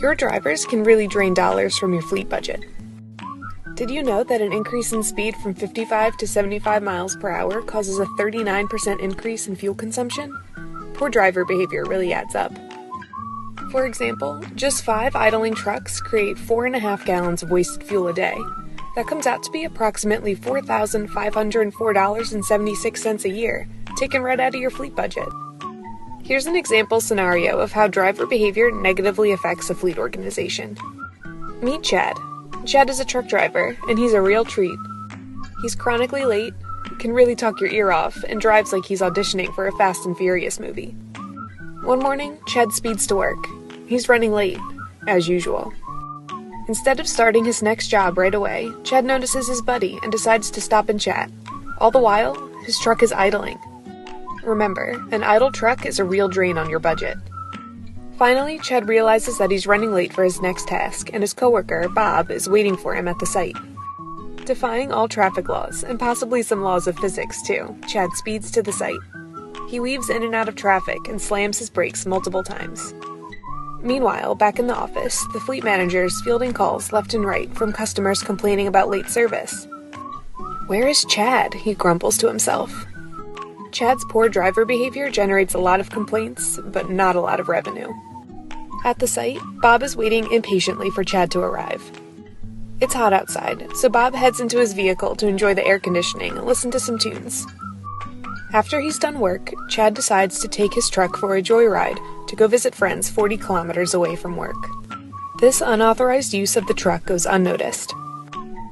Your drivers can really drain dollars from your fleet budget. Did you know that an increase in speed from 55 to 75 miles per hour causes a 39% increase in fuel consumption? Poor driver behavior really adds up. For example, just 5 idling trucks create 4.5 gallons of wasted fuel a day. That comes out to be approximately $4,504.76 a year, taken right out of your fleet budget. Here's an example scenario of how driver behavior negatively affects a fleet organization. Meet Chad. Chad is a truck driver, and he's a real treat. He's chronically late, can really talk your ear off, and drives like he's auditioning for a Fast and Furious movie. One morning, Chad speeds to work. He's running late, as usual. Instead of starting his next job right away, Chad notices his buddy and decides to stop and chat. All the while, his truck is idling. Remember, an idle truck is a real drain on your budget. Finally, Chad realizes that he's running late for his next task, and his coworker, Bob, is waiting for him at the site. Defying all traffic laws, and possibly some laws of physics too, Chad speeds to the site. He weaves in and out of traffic and slams his brakes multiple times. Meanwhile, back in the office, the fleet manager is fielding calls left and right from customers complaining about late service. "Where is Chad?" he grumbles to himself. Chad's poor driver behavior generates a lot of complaints, but not a lot of revenue. At the site, Bob is waiting impatiently for Chad to arrive. It's hot outside, so Bob heads into his vehicle to enjoy the air conditioning and listen to some tunes. After he's done work, Chad decides to take his truck for a joyride to go visit friends 40 kilometers away from work. This unauthorized use of the truck goes unnoticed.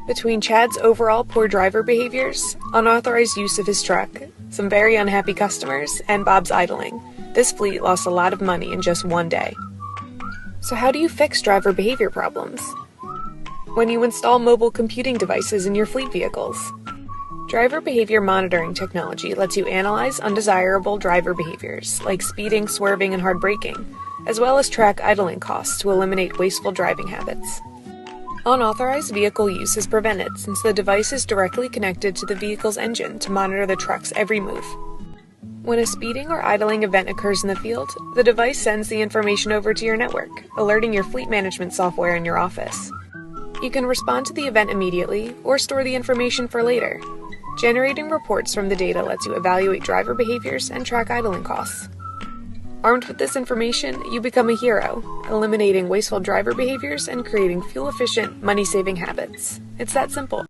Between Chad's overall poor driver behaviors, unauthorized use of his truck, some very unhappy customers, and Bob's idling, this fleet lost a lot of money in just one day. So how do you fix driver behavior problems? When you install mobile computing devices in your fleet vehicles. Driver behavior monitoring technology lets you analyze undesirable driver behaviors, like speeding, swerving, and hard braking, as well as track idling costs to eliminate wasteful driving habits. Unauthorized vehicle use is prevented since the device is directly connected to the vehicle's engine to monitor the truck's every move. When a speeding or idling event occurs in the field, the device sends the information over to your network, alerting your fleet management software in your office. You can respond to the event immediately or store the information for later. Generating reports from the data lets you evaluate driver behaviors and track idling costs. Armed with this information, you become a hero, eliminating wasteful driver behaviors and creating fuel-efficient, money-saving habits. It's that simple.